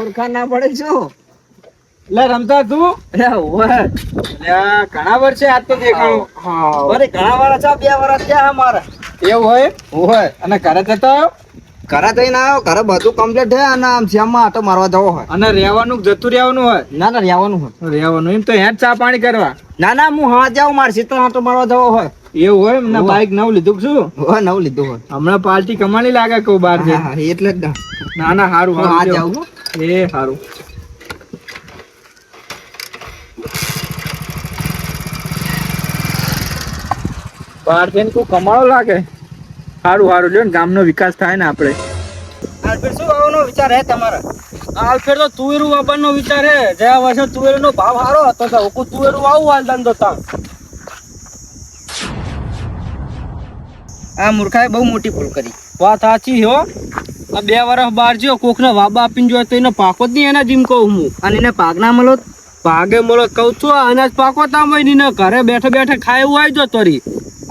ઓળખાણ ના પડે શું લે રમતા તું ઘણા વર્ષે આજ તો દેખાણું. ઘણા વાર છે 2 વર્ષ થયા અમારા. એવું હોય અને ઘરે જતા ઘરે થઈને આવ્યો, ઘરે બધું કમ્પ્લીટ છે અને આમ શ્યામમાં આટો મારવા જવો હોય. અને રહેવાનું જતું રહેવાનું હોય? ના રહેવાનું હોય. રહેવાનું એમ તો હેડ ચા પાણી કરવા? ના હું હા જાઉં, મારે સીતળ આટો મારવા જવો હોય. એવું હોય એમ? બાઈક નવું લીધું શું? નવું લીધું હોય. હમણાં પાર્ટી કમાણી લાગે કહું બહાર છે એટલે જ ના સારું હા જાઉં. એ સારું. બહાર જઈને કોઈ કમાણો લાગે. સારું લ્યો ને, ગામનો વિકાસ થાય ને આપણે. શું આવવાનો વિચાર હે તમારા? હાલ ફેર તો તુવેરું વાવવાનો વિચાર હે. ગયા વર્ષે તુવેરનો ભાવ સારો હતો તો હું તુવેરું વાવું હાલ ધંધો તા. આ મૂર્ખાએ બહુ મોટી ભૂલ કરી. વાત સાચી હો. આ 2 વર્ષ બહાર જ્યો, કોકને વાબા આપીને જોયો તો એને પાકો જ નહીં. એના જીમ કહું હું. અને એને પાક ના મળો? ભાગે મળો કહું છું. અનાજ પાકો તામ હોય ને ઘરે બેઠે ખાય એવું આવી જો તોરી.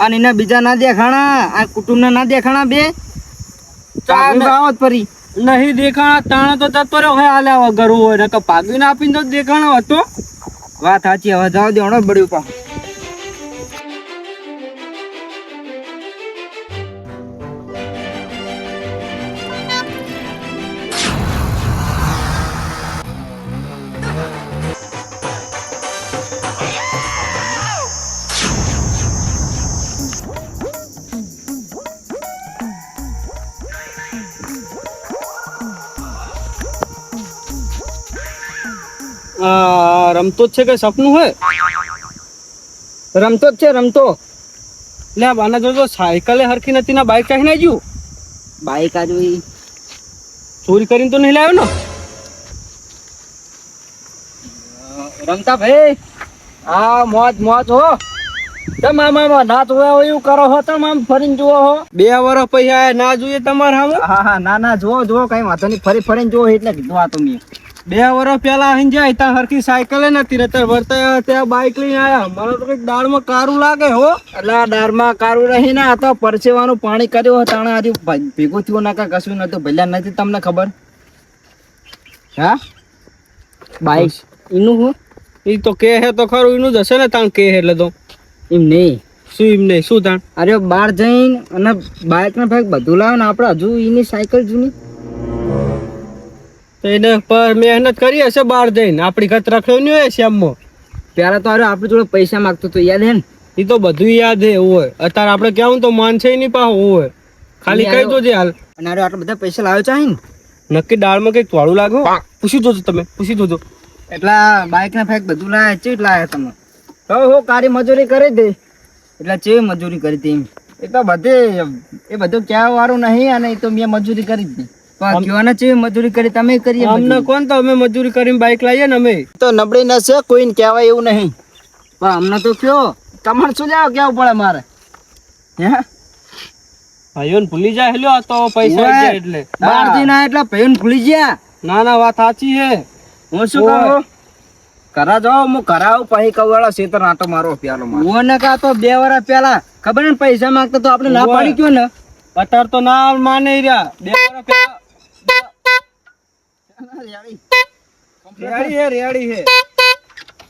અને એને બીજા ના દેખાણા, આ કુટુંબ ના દેખાણા. 2 બાવત પરી નહીં દેખાણા. તાણા તો જતો રહ્યો હોય હાલ્યા વગર હોય ને પાગવીને આપીને તો દેખાણો હતો. વાત સાચી. હવે જાવ દેવણો બળ્યું પા. રમતો જ છે કે સપનું હોય? રમતો જ છે, રમતો. લે આના જો સાયકલે હરખી નથી ને બાઈક ચાહી નાખ્યું. બાઈક આજુ ચોરી કરીને તો નહીં લાવ્યો ને? રમતા ભાઈ આ મોજ હો. તમારા ના જોયા હોય એવું કરો હો. તમે આમ ફરીને જુઓ હો. 2 વર્ષ પૈસા ના જોઈએ તમારે સામે? હા ના જુઓ કઈ વાંધો નહીં. ફરીને જુઓ એટલે કીધું આ તો મેં. 2 વર્ષ પેલા અહીં જાય ત્યાં હરખી સાયકલે નથી રહેતા, વર્તા ત્યાં બાઈક લઈને આયા. મને તો કઈક દાળમાં કારું લાગે હો. એટલે આ દાળમાં કારું રહી ને આ તો પરસેવાનું પાણી કર્યું તાણે હજુ ભેગું થયું ના કશું નતું. ભલ્યા નથી તમને ખબર? હા બાઈક એનું હું એ તો કે હે તો ખરું, એનું જ હશે ને તાણ કે એટલે તો. એમ નહીં. શું એમ નહીં? શું તાણ? અરે બહાર જઈને અને બાઈક ને ભાઈ બધું લાવે ને આપણે હજુ એની સાયકલ જૂની. એને પર મહેનત કરી હશે બહાર જઈને. આપણી ઘર રખ્યો નહીં હોય શ્યામમાં. પેલા તો અરે આપણી જોડે પૈસા માંગતો તો યાદ હે ને? એ તો બધું યાદ હે હોય. અત્યારે આપણે કેવું તો માન છે નહીં પાહો હોય. ખાલી કહી દો જે હાલ. અને અરે આટલા બધા પૈસા લાવ્યો છે ને? નક્કી દાળમાં કઈક વાળું લાગો. પૂછી દો તમે, પૂછી દો. એટલા બાઈક ના ફેક બધું લાવે ચેટ લાવે તમે? હો કારી મજૂરી કરી દે. એટલે ચેવી મજૂરી કરી હતી? એ તો બધું કહેવા વાળું નહીં. અને એ તો મેં મજૂરી કરી જ પણ કહેવાના ચેવી મજૂરી કરી તમે કરી? અમને કોણ તો અમે મજૂરી કરીને બાઈક લાવીએ ને અમે તો નબળી નશે કોઈને કહેવાય એવું નહીં. પણ અમને તો કયો તમારે શું જાવ કેવું પડે મારે? હે ભાઈઓને ભૂલી જાય લ્યો તો પૈસા જાય એટલે બહાર જઈને એટલે ભાઈઓને ભૂલી ગયા. ના વાત સાચી હે. હું શું કહું? કરા જાઓ હું કરાવું પછી કવાળા શેતર આટો મારો પ્યાલો મારો ને કા તો 2 વર્ષ પહેલા ખબર ને પૈસા માંગતા તો આપણે ના પાડી ગયો ને. અત્યારે તો ના માને રહ્યા. 2 વર્ષ પહેલા રેડી હે.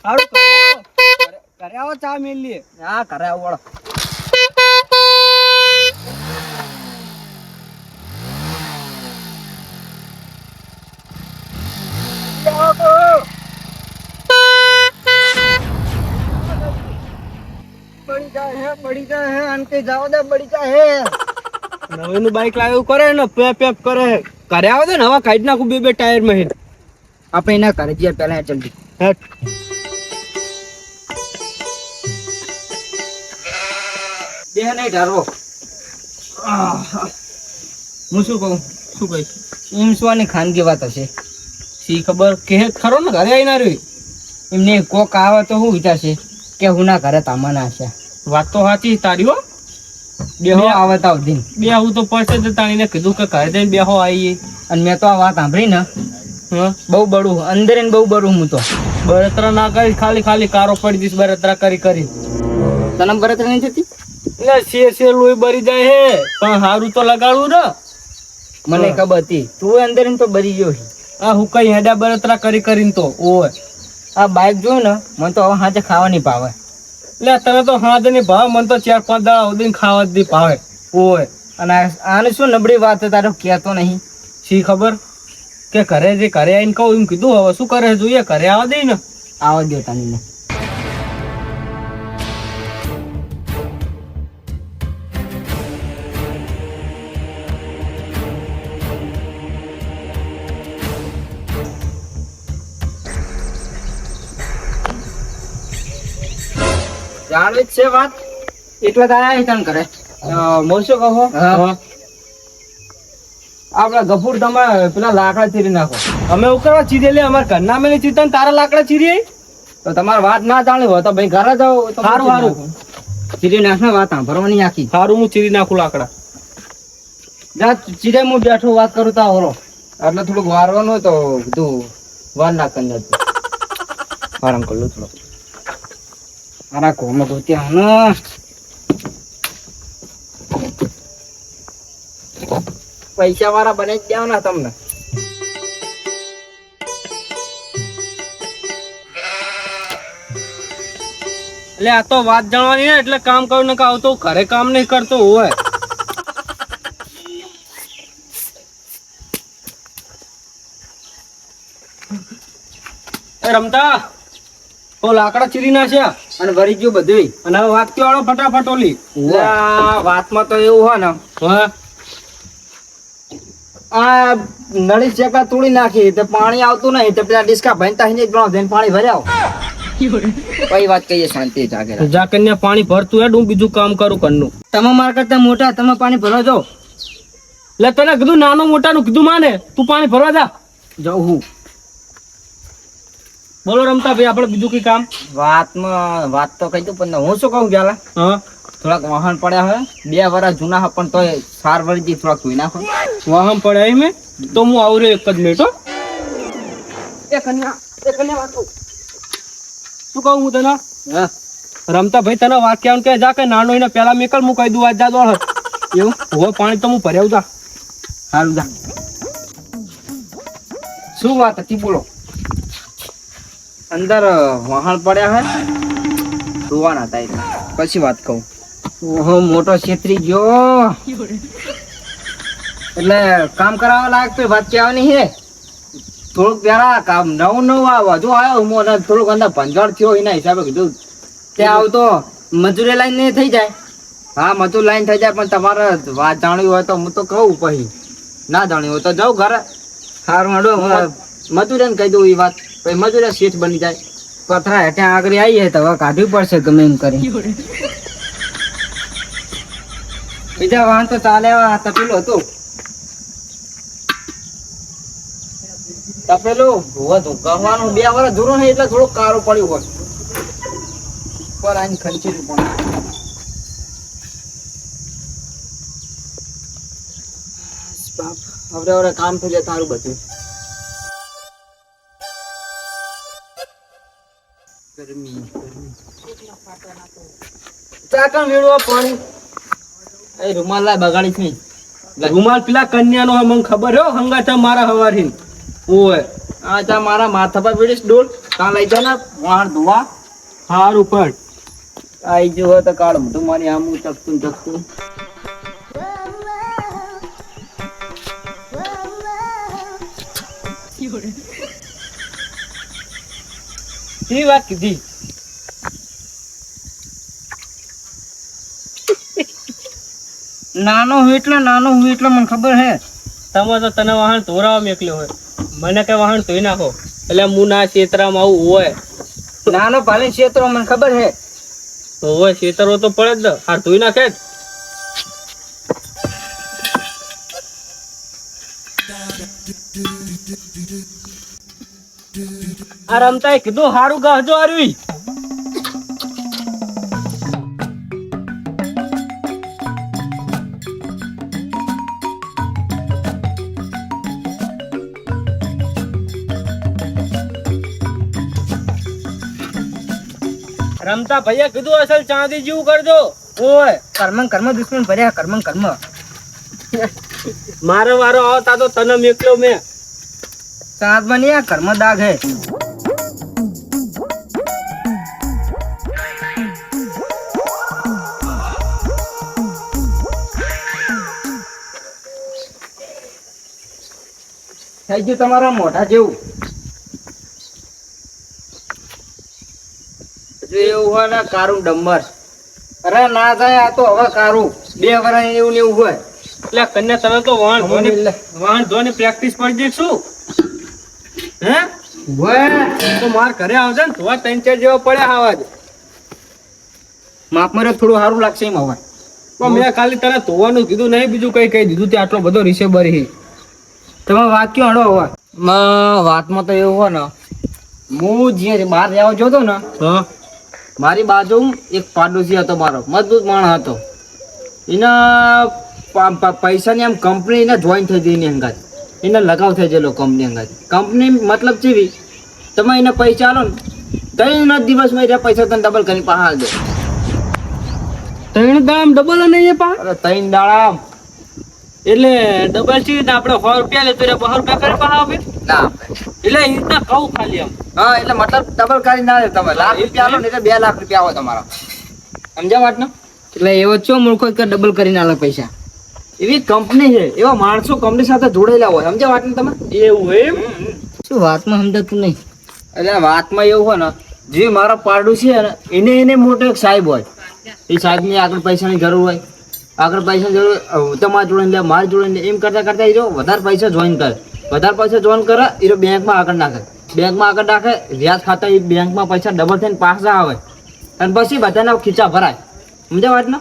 સારું કર્યા ચા મેલ લે. હા કરાવ વાળો. બળી જાય હે અંતે જાવ દે બળી જાય હે. નવીનું બાઈક લાવ્યું કરે ને પેપ કરે. કર્યા આવે ને હવા કાઢી નાખું 2 ટાયર માં. આપણે એના ઘરે જઈએ પેલા જલ્દી. દેહ નહીં ઢારો. હું શું કહું? શું કઈ ઈમસવાની ખાનગી વાત હશે. સી ખબર કે ખરો ને ઘરે આવી ના રહ્યું. એમને કોક આવે તો શું વિચારશે કે હું ના ઘરે તામાના હશે. વાત તો સાચી તારી હો. બેહો આવતા ઉધીન બેહું તો પડશે જ. તાણીને કીધું કે ઘરે જઈને બેહો આવીએ. અને મેં તો આ વાત સાંભળી ને બહુ બળું અંદર ને બહુ બળું. હું તો બળતરા ના કરી ખાલી કારો પડી દઈશ. બળતરા કરી તને બળતરા નહીં થતી? એટલે શેર લોહી બરી જાય હે પણ હારું તો લગાડવું ને. મને ખબર હતી તું અંદર તો બરી ગયો છે. આ હું કઈ હેડા બળતરા કરીને તો ઓય આ બાઈક જોયું ને મને તો હવે હાજે ખાવા નહીં ભાવે. એટલે તને તો હાથ ની ભાવ મને તો 4-5 દાડા સુધી ખાવા જ નહીં ભાવે ઓય. અને આને શું નબળી વાત છે તારો કહેતો નહીં. શી ખબર કે ઘરે આવીને કહું એમ કીધું હવે શું કરે જોઈએ ઘરે આવવા દે ને. આવા દો તને. જાણે જ છે વાત એટલે તો આયા તને કરે. હું શું કહો હા. આપડા ગફુર તમે પેલા લાકડા ચીરી નાખો. અમે એવું કરવા ચીરી લે અમારા ઘરના મેં ચીરતા ને તારા લાકડા ચીરી તો તમારે વાત ના જાણી હોય તો ભાઈ ઘરે જાઓ તો સારું. ચીરી નાખ ને વાત સાંભળવાની આખી. સારું હું ચીરી નાખું લાકડા. જા ચીરે હું બેઠો વાત કરું તા હોરો એટલે થોડુંક વારવાનું હોય તો બધું વાર ના કરી નાખજો. આરામ કર લો થોડો. મારા કોમો તો ત્યાં પૈસા વાળા બને જ જાવ ને તમને. એટલે આ તો વાત જાણવાની ને એટલે કામ કરું ને આવતો ઘરે કામ નહીં કરતો હોય. રમતા ઓ લાકડા ચીરી નાખ્યા અને વરી ગયું બધું. અને હવે વાત વાળો ફટાફટ ઓલી વાતમાં તો એવું હોય ને હા આ નળી ચેકા તોડી નાખી તો પાણી આવતું નહીં તો પેલા ડિસ્કા ભણતા જ પાણી ભર્યા કઈ વાત કહીએ શાંતિ જાગે. જા કન્યા પાણી ભરતું હેડ હું બીજું કામ કરું ઘરનું. તમે મારા કરતા મોટા તમે પાણી ભરવા જાઓ. એટલે તને કીધું નાનો મોટા નું કીધું માને તું પાણી ભરવા જા. જાઉં હું. બોલો રમતા ભાઈ આપડે બીજું કઈ કામ. વાત તો કહી દઉં પણ હું શું કહું ગયા હા થોડાક વાહન પડ્યા હોય 2 વર્ષ જૂના હોય પણ તોય સાર વળી થોડાક ધોઈ નાખો. વાહમ પડ્યા મેં તો હું આવું રહ્યો 1 જ મિનિટ હો. શું કહું હું તને હા રમતા ભાઈ તને વાત કેવાનું કે જા કે નાનો એને પેલા મેકલ હું કહી દઉં આજ જા દોડ એવું હવે પાણી તો હું ભર્યા જા. સારું જા. શું વાત હતી બોલો. અંદર વાહન પડ્યા હોય ધોવાના હતા એટલે પછી વાત કહું. ઓહો મોટો છેતરી ગયો એટલે કામ કરાવવા લાયક તો વાત કહેવાની છે. થોડુંક પેલા કામ નવું વધુ આવ્યો હું અને થોડુંક અંદર ભંજળ થયો એના હિસાબે કીધું ત્યાં આવતો મજૂરી લાઈન નહીં થઈ જાય. હા મજૂર લાઈન થઈ જાય પણ તમારે વાત જાણવી હોય તો હું તો કહું પછી ના જાણવી હોય તો જાઉં ઘરે. સારું હાડો મજૂરીને કહી દઉં એ વાત પછી મજૂરી શેઠ બની જાય. પથરા ત્યાં આગળ આવીએ તો હવે કાઢવી પડશે ગમે એમ કરી. બીજા વાહન તો ચાલે તપેલું હતું તપેલું ગવાનું 2 વર્ષ જૂનું નહીં એટલે થોડુંક કારું પડ્યું હોય પર આને ખર્ચેલું પણ હવે કામ થઈ જાય તારું બધું. ચાકણ વેડવા પાણી એ રૂમાલ લાય બગાડીશ નહીં. રૂમાલ પેલા કન્યા નો મને ખબર હો હંગાથા મારા હવારી ઓય આ જા મારા માથા પર વેડીશ ડોલ તાં લઈ જા ને વાળ ધોવા. હારું પણ આઈ જો તો કાળ બધું મારી આમું ચકતું એ વાત કીધી. નાનો હું એટલે મને ખબર હે. તમે તો તને વાહન ધોરાવા મેકલ્યો હોય મને કઈ વાહન ધોઈ નાખો એટલે હું ના ક્ષેત્રમાં આવું હોય. નાનો પાણી ક્ષેત્રો મને ખબર હે. હોય ક્ષેત્રો તો પડે જ ને હાર ધોઈ નાખે જ. આ રમતા કીધું હારું ગાહજો આરવી. રમતા ભૈયા કીધું અસલ ચાંદી જેવું કરજો. ઓય કર્મ દુશ્મન ભર્યા કર્મ મારો વારો આવતા તો તને મેકલ્યો મેં. સાત બની આ કર્મ દાગ હે. થઈ ગયું તમારા મોઢા જેવું. જો એવું હોય ને કારું ડમ્બર. અરે ના થાય આ તો હવે કારું 2 વર્ષ એવું ને એવું હોય. એટલે કન્યા તને તો વાહન ધોની પ્રેક્ટિસ પડી જઈ શું હે તો માર ઘરે આવજે ને ધોવા 3-4 જેવા પડ્યા આવા જ. માપ મારે થોડું સારું લાગશે એમ હવે. પણ મેં ખાલી તને ધોવાનું કીધું નહીં, બીજું કઈ કહી દીધું તે આટલો બધો રીસે બરી. તમે વાત ક્યાં હડો હવે વાતમાં તો એવું હોય ને, હું જે બહાર રહેવા જોતો ને હા મારી બાજુ એક પાડોશી હતો, મારો મજબૂત માણસ હતો. એના પૈસાની આમ કંપની એને જોઈન થઈ ગઈ એની અંગાત, એને લગાવ થઈ ગયેલો કંપની અંગાત. કંપની મતલબ જેવી તમે એને પૈસા આલો ને 3 દિવસમાં એ પૈસા તને ડબલ કરી પાછા દે. 3 દામ ડબલ નહીં પા અરે 3 દાડા એટલે ડબલ છે ને આપણે 100 રૂપિયા લેતો રે 200 રૂપિયા કરી પાછા આપે ના એટલે એ રીતના કહું ખાલી આમ. હા એટલે મતલબ ડબલ કરી ના દે. તમે લાખ રૂપિયા આલો ને એટલે 2 લાખ રૂપિયા આવે તમારા. સમજ્યા વાત ને? એટલે એવો છો મૂર્ખો કે ડબલ કરીને આલે પૈસા. એવી કંપની છે, એવા માણસો કંપની સાથે જોડેલા હોય. સમજ્યા વાત ને તમે? એવું એમ શું વાતમાં સમજાતું નહીં? એટલે વાતમાં એવું હોય ને, જે મારો પાડોશી છે ને એને મોટો એક સાહેબ હોય. એ સાહેબની આગળ પૈસાની જરૂર હોય, આગળ પૈસાની જરૂર હોય, તમારા જોડે લે મારી જોડે લે, એમ કરતા કરતા એ જો વધારે પૈસા જોઈન કરે. વધારે પૈસા જોઈન કરે એ બેંકમાં આગળ નાખે. બેંકમાં આગળ નાખે, વ્યાજ ખાતા એ બેંકમાં પૈસા ડબલ થઈને પાછા આવે અને પછી બધાના ખીચા ભરાય. સમજ્યા વાત ને?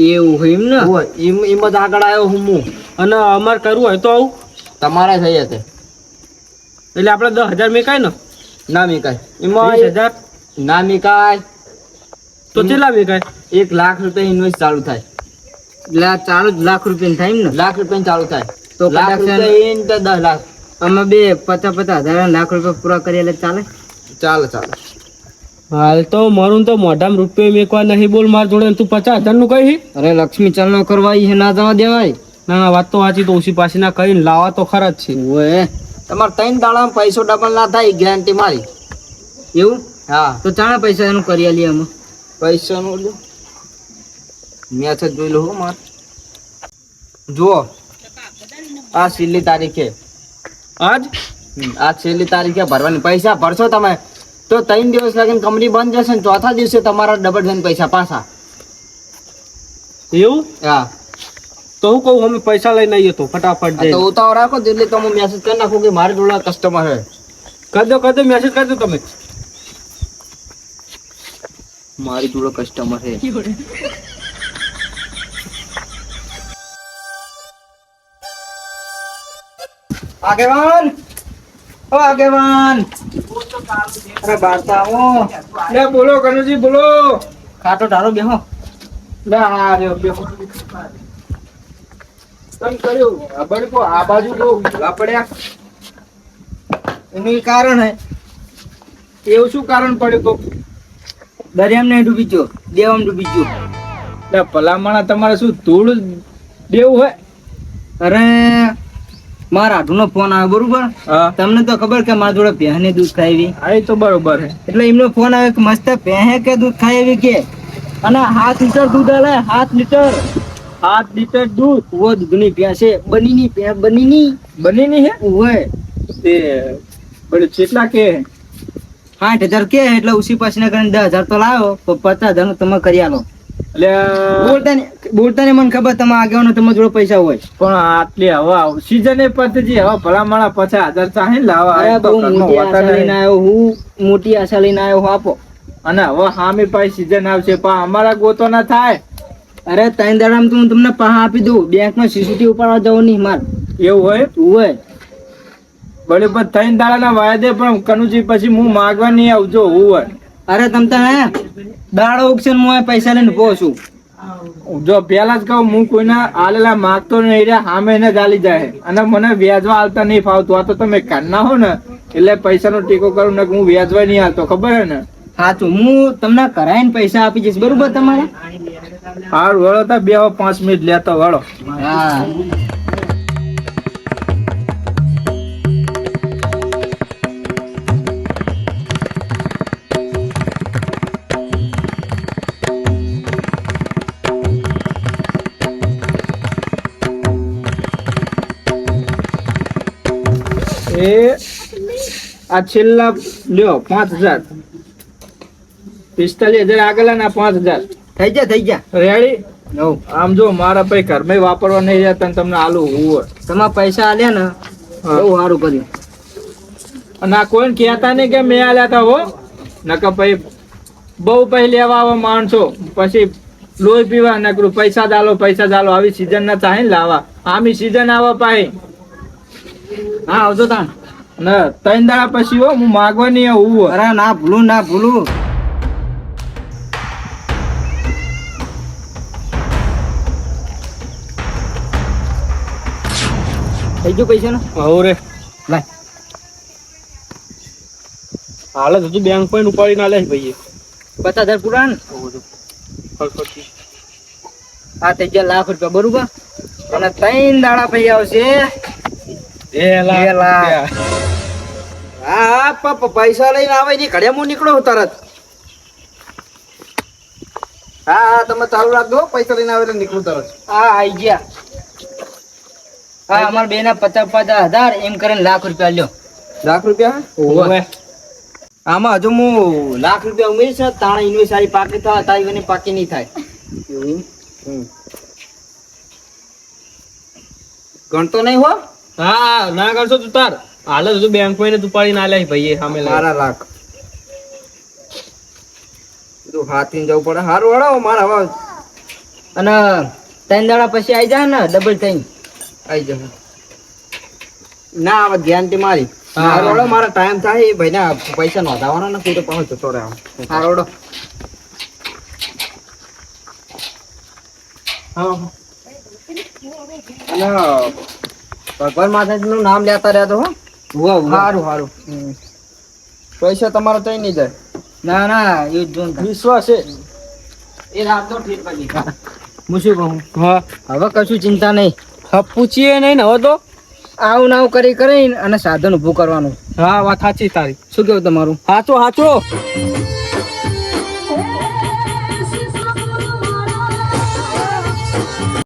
એવું હોય એમ ને? હોય એમ જ આગળ આવ્યો હું. અને અમારે કરવું હોય તો આવું તમારે થઈ જશે. એટલે આપણે 10,000 મેકાય ને? ના મેકાય એમાં. 20,000 ના મેકાય તો કેટલા મેકાય? 1 લાખ રૂપિયા ઇન્વેસ્ટ ચાલુ થાય. એટલે ચાલુ જ લાખ રૂપિયા થાય ને? લાખ રૂપિયા ચાલુ થાય તો લાખ રૂપિયા ઇન તો 10 લાખ. અમે બે 50,000 લાખ રૂપિયા પૂરા કરીએ એટલે ચાલે? ચાલે. હાલ તો મારું તો મોઢામાં રૂપિયો મેકવા નહીં. બોલ માર જોડે તું 50,000 નું કહી? અરે લક્ષ્મી ચાલનો કરવાઈ છે, ના જવા દેવાય. ના વાત તો વાંચી તો ઓછી પાછી ના કરીને લાવવા તો ખરા જ છે. ઓએ તમારે 3 દાડામાં પૈસો ડબલ ના થાય ગેરંટી મારી. એવું? હા તો ચાણા પૈસા એનું કરી આલીએ અમે. પૈસાનું મેચ જ જોઈ લો હો માર. જુઓ આ છેલ્લી તારીખે આજ આ છેલ્લી તારીખે ભરવાની. પૈસા ભરશો તમે તો 3 દિવસ લાગીને કંપની બંધ જશે ને 4થા દિવસે તમારા ડબલ થઈને પૈસા પાછા. એવું? હા તો હું કહું અમે પૈસા લઈને આવીએ તો ફટાફટ તો જઈને. ઉતાવળ રાખો એટલે તો હું મેસેજ કરી નાખું કે મારી જોડે કસ્ટમર છે. કરી દો મેસેજ કરી દો તમે. મારી જોડે કસ્ટમર છે. આગેવાન ઓ આગેવાન, અરે બારતા આવો. લે બોલો કનુજી બોલો. ખાટો ઢારો બેહો. લે આ રહ્યો બેહો. તમ કર્યું આ બડકો આ બાજુ બહુ ભૂલા પડ્યા. એનું કારણ હે. એવું શું કારણ પડ્યું તો? દરિયામાં નહીં ડૂબી ગયો, દેવામાં ડૂબી ગયો. લે ભલામણા તમારે શું ધૂળ દેવું હોય? અરે મારા આઠુનો ફોન આવ્યો બરોબર. હા તમને તો ખબર કે મારા જોડે ભેંસને દૂધ ખાવી. આ તો બરોબર હે. એટલે એમનો ફોન આવ્યો કે મસ્ત ભેંસે કે દૂધ ખાવી કે, અને 7 લીટર દૂધ આલે. 7 લીટર 7 લીટર દૂધ. વો દૂધની ભેંસ છે. બનીની હે ઓય તે બડે કેટલા કે 60,000 કે એટલે ઉસી પાછના કરીને 10,000 તો લાવો તો 50,000 નું તમે કરી આલો. એટલે બોલતા ને મને ખબર તમે આગેવાનો તમારા જોડે પૈસા હોય. પણ આટલી હવા સીઝન એ પદ્ધતિ હવા ભલામણા 50,000 ચાહે લાવા. અરે બહુ મોટી આશા લઈને આવ્યો હું. મોટી આશા લઈને આવ્યો હું. આપો. અને હવે હામી પાછી સીઝન આવશે પણ અમારા ગોતો ના થાય. અરે 3 દાડામાં તો હું તમને પાહા આપી દઉં. બેંકમાં સીસીટીવી ઉપાડવા જવું નહીં માર. એવું હોય? હોય બળે પણ 3 દાડાના વાયદે પણ કનુજી પછી હું માગવા નહીં આવજો. હોય અરે તમ તારે દાડો ઓક્શન માં પૈસા લઈને ઉભો છું. જો પેલા જ કહું હું કોઈના આલેલા માગતો નહીં રહ્યા. સામે એને ગાલી જાય અને મને વ્યાજવા આલતા નહીં ફાવતું. આ તો તમે કાઢના હો ને એટલે પૈસાનો ટેકો કરું ને હું વ્યાજવા નહીં આલતો. ખબર હે ને? સાચું. હું તમને કરાઈને પૈસા આપી જઈશ બરોબર તમારે. હારું વળો તા બે 5 મિનિટ લેતો વળો. હા એ આ છેલ્લા લ્યો 5000 45,000 આગળ ના 5000 થઈ ગયા રેડી. હો આમ જો મારા પૈ ઘરમાં વાપરવા નહીં જતા ને તમને આલુ હું તમારા પૈસા આલ્યા ને હા. બહુ સારું કર્યું. અને આ કોઈને કહેતા નહીં કે મેં આલ્યા તા હો નકર પછી બહુ પૈ લેવા આવા માણસો પછી લોહી પીવા નકરું પૈસા ચાલો આવી સીઝન ના ચાહે ને લાવા આમી સીઝન આવા પાહી હા આવજો તાણ. ને 3 દાડા પછી હો હું માગવા નહીં આવું અરે ના ભૂલું થઈ ગયું પૈસા ને હવે લાય. હાલ હજુ બેંક પણ ઉપાડી ના લે ભાઈ 50,000 પૂરા ને આ થઈ ગયા લાખ રૂપિયા બરોબર. અને 3 દાડા પૈ આવશે 2 લાખ. હા પૈસા લઈને આવે ની ઘડિયા હું નીકળો તરત. હા તમે ચાલુ રાખજો પૈસા લઈને આવે એટલે નીકળું તરત. હા આઈ ગયા. હા અમારા બે ના 50,000 એમ કરીને લાખ રૂપિયા લ્યો. લાખ રૂપિયા ઓવે આમાં હજુ હું લાખ રૂપિયા ઉમેરીશ ને તાણે ઇન્વેસ્ટ સારી પાકી થાય તારી બની પાકી નહીં થાય. ગણતો નહીં હો. હા ના કરશો તું તાર હાલ હજુ બેંક માં ઉપાડી ના લે ભાઈ સામે મારા લાખ બધું હાથી જવું પડે. હારું વળાવો મારા હવે અને 3 દાડા પછી આવી જાય ને ડબલ થઈને. આવી જશે. ના હવે ધ્યાનથી મારી હા. હારું વળો મારા ટાઈમ થાય એ ભાઈ ના પૈસા નોંધાવાના નથી તો પાછો જતો રહે. હારું વળો. અને ભગવાન માતાજી નું નામ લેતા રહેતો હો. હારું હારું પૈસા તમારો થઈ નહીં જાય. ના એ જ જોન થાય. વિશ્વાસ છે એ રાત તો ઠીક પડી. હું શું કહું હા હવે કશું ચિંતા નહીં. પૂછીએ નહીં ને હવે તો આવું નાવું કરી અને સાધન ઊભું કરવાનું. હા વાત સાચી તારી શું કેવું તમારું? સાચો